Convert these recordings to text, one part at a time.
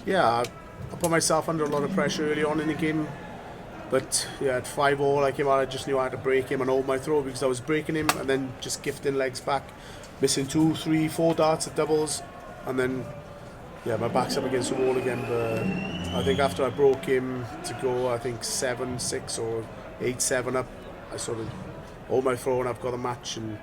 Yeah, I put myself under a lot of pressure early on in the game. But yeah, at 5-all, I came out. I just knew I had to break him and hold my throw because I was breaking him and then just gifting legs back, missing 2, 3, 4 darts at doubles, and then yeah, my back's up against the wall again. But I think after I broke him to go, I think 7-6 or 8-7 up, I sort of hold my throw and I've got a match. And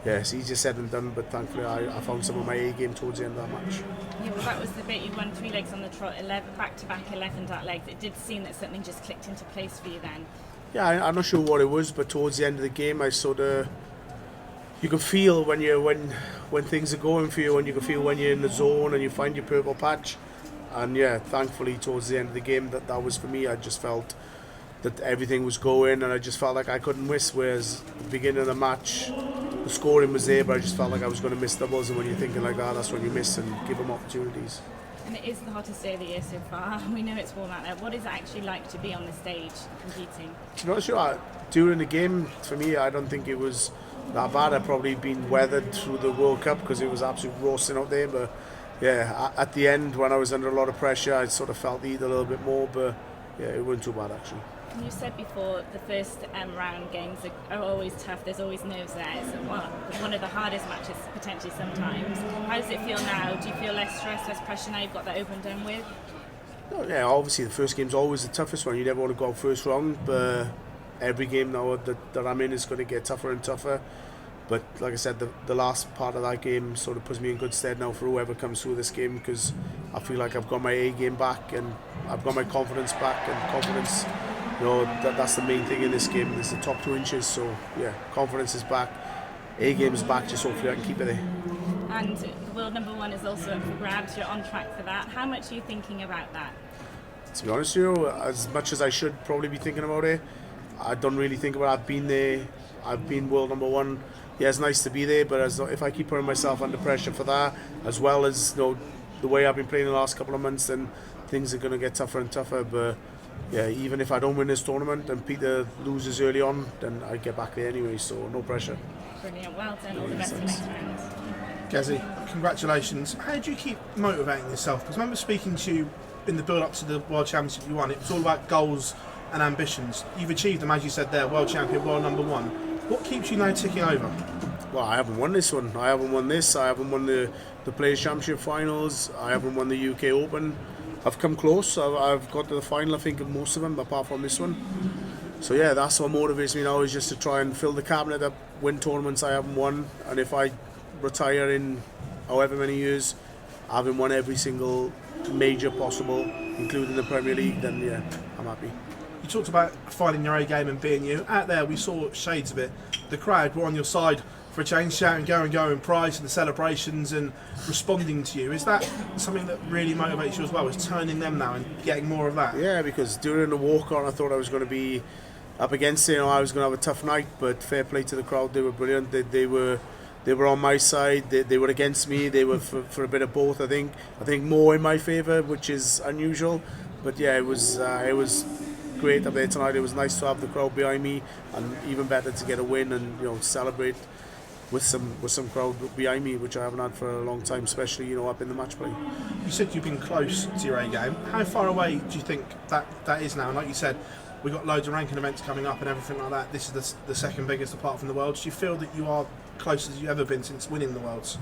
yeah, it's easier said than done. But thankfully, I found some of my A game towards the end of that match. Yeah, well, that was the bit. You won 3 legs on the trot, 11 back-to-back 11 dart legs. It did seem that something just clicked into place for you then. Yeah, I'm not sure what it was, but towards the end of the game, I sort of, you can feel when things are going for you, and you can feel when you're in the zone and you find your purple patch. And yeah, thankfully towards the end of the game, that was for me. I just felt that everything was going, and I just felt like I couldn't miss. Whereas at the beginning of the match, the scoring was there, but I just felt like I was going to miss doubles. And when you're thinking like that, that's when you miss and give them opportunities. And it is the hottest day of the year so far. We know it's warm out there. What is it actually like to be on the stage competing? To be honest with you, during the game, for me, I don't think it was that bad. I'd probably been weathered through the World Cup because it was absolutely roasting out there. But yeah, at the end, when I was under a lot of pressure, I sort of felt the heat a little bit more. But yeah, it wasn't too bad actually. You said before the first round games are always tough. There's always nerves there. It's one of the hardest matches potentially sometimes. How does it feel now? Do you feel less stress, less pressure now you've got that open done with? Oh, yeah, obviously the first game's always the toughest one. You never want to go out first round, but every game now that I'm in is going to get tougher and tougher. But like I said, the last part of that game sort of puts me in good stead now for whoever comes through this game, because I feel like I've got my A game back and I've got my confidence back, and confidence, you know, that's the main thing in this game. It's the top 2 inches, so yeah, confidence is back, A game is back, just hopefully I can keep it there. And the world number 1 is also up for grabs. You're on track for that. How much are you thinking about that? To be honest with you, as much as I should probably be thinking about it, I don't really think about it. I've been there, I've been world number 1. Yeah, it's nice to be there, but if I keep putting myself under pressure for that, as well as, you know, the way I've been playing the last couple of months, then things are going to get tougher and tougher. But yeah, even if I don't win this tournament and Peter loses early on, then I get back there anyway, so no pressure. Brilliant, well done, all the best for next round. Gezi, congratulations. How do you keep motivating yourself? Because I remember speaking to you in the build-up to the World Championship you won. It was all about goals and ambitions. You've achieved them, as you said there, World Champion, World number 1. What keeps you now ticking over? Well, I haven't won this one. I haven't won this. I haven't won the Players' Championship finals. I haven't won the UK Open. I've come close. I've got to the final, I think, of most of them, apart from this one. So yeah, that's what motivates me now, is just to try and fill the cabinet up, win tournaments I haven't won. And if I retire in however many years, I haven't won every single major possible, including the Premier League, then yeah, I'm happy. You talked about finding your A game and being you. Out there, we saw shades of it. The crowd were on your side for a change, shouting go and Price and the celebrations and responding to you. Is that something that really motivates you as well, is turning them now and getting more of that? Yeah, because during the walk-on I thought I was going to be up against it. You know, I was going to have a tough night, but fair play to the crowd. They were brilliant. They were on my side. They were against me. They were for a bit of both. I think more in my favour, which is unusual. But yeah, it was great up there tonight. It was nice to have the crowd behind me, and even better to get a win and, you know, celebrate with some crowd behind me, which I haven't had for a long time, especially, you know, up in the match play. You said you've been close to your A game. How far away do you think that is now? And like you said, we've got loads of ranking events coming up and everything like that. This is the second biggest apart from the Worlds. Do you feel that you are close as you've ever been since winning the Worlds?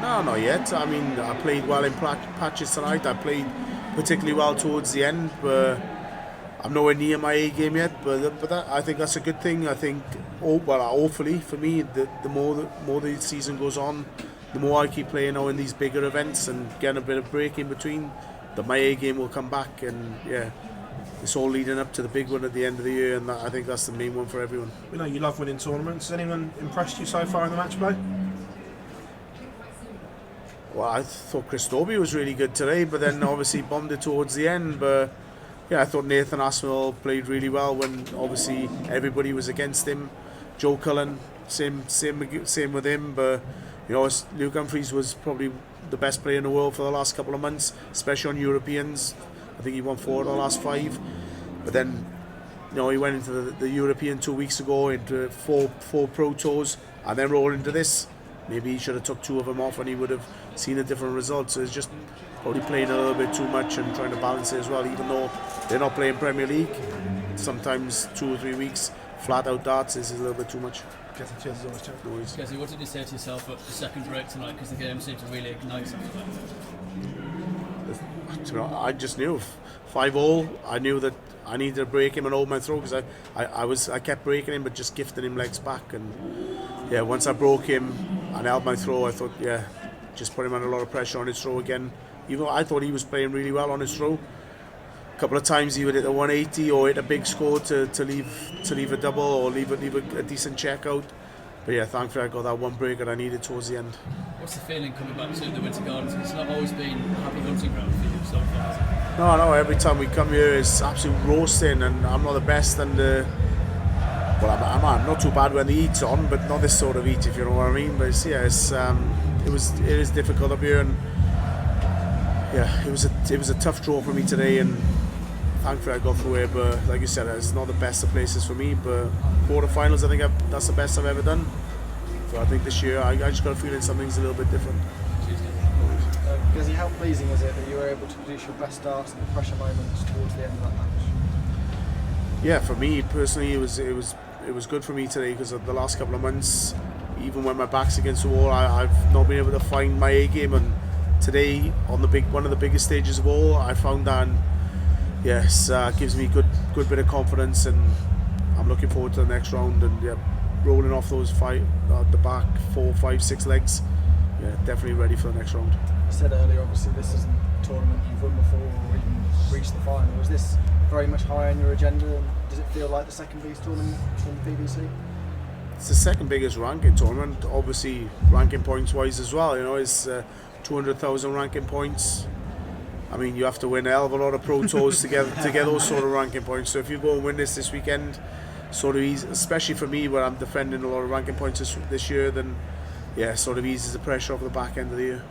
No, not yet. I mean, I played well in patches tonight. I played particularly well towards the end, but I'm nowhere near my A game yet. But I think that's a good thing. I think, hopefully for me, the more the season goes on, the more I keep playing now in these bigger events and getting a bit of break in between, that my A game will come back. And yeah, it's all leading up to the big one at the end of the year, and I think that's the main one for everyone. We know you love winning tournaments. Has anyone impressed you so far in the match play? Well, I thought Chris Dobie was really good today, but then obviously bombed it towards the end. But yeah, I thought Nathan Aspinall played really well when obviously everybody was against him. Joe Cullen, same with him. But you know, Luke Humphries was probably the best player in the world for the last couple of months, especially on Europeans. I think he won 4 of the last 5. But then, you know, he went into the European 2 weeks ago, into four pro tours, and then rolled into this. maybe he should have took 2 of them off and he would have seen a different result. So it's just probably playing a little bit too much and trying to balance it as well, even though they're not playing Premier League. Sometimes 2 or 3 weeks flat out darts is a little bit too much. Cheers as always, Joe. Jesse, what did you say to yourself at the second break tonight? Because the game seemed to really ignite after that. I just knew 5-all. I knew that I needed to break him and hold my throw, because I kept breaking him but just gifting him legs back. And yeah, once I broke him and held my throw, I thought, yeah, just put him under a lot of pressure on his throw again. Even though I thought he was playing really well on his throw. A couple of times he would hit a 180 or hit a big score to leave a double or leave a decent check out. But yeah, thankfully I got that one break that I needed towards the end. What's the feeling coming back to the Winter Gardens? It's not always been a happy hunting ground for you so far. No, every time we come here it's absolute roasting, and I'm not the best, and well, I'm not too bad when the heat's on, but not this sort of heat, if you know what I mean. But it is difficult up here, and yeah, it was a tough draw for me today, and thankfully I got through it. But like you said, it's not the best of places for me. But quarterfinals, I think that's the best I've ever done. So I think this year I just got a feeling something's a little bit different. Gizzy, how pleasing is it that you were able to produce your best darts and the pressure moments towards the end of that match? Yeah, for me personally, it was good for me today, because of the last couple of months, even when my back's against the wall, I've not been able to find my A game, and today on one of the biggest stages of all, I found that. And yes, gives me good bit of confidence, and I'm looking forward to the next round, and yeah, rolling off those the back 4, 5, 6 legs. Yeah, definitely ready for the next round. You said earlier, obviously this isn't a tournament you've won before or even reached the final. Was this very much high on your agenda, and does it feel like the second biggest tournament from the PBC? It's the second biggest ranking tournament, obviously ranking points wise as well. You know, it's 200,000 ranking points. I mean, you have to win a hell of a lot of pro tours to get those sort of ranking points. So if you go and win this weekend, sort of easy, especially for me where I'm defending a lot of ranking points this year, then yeah, sort of eases the pressure off the back end of the year.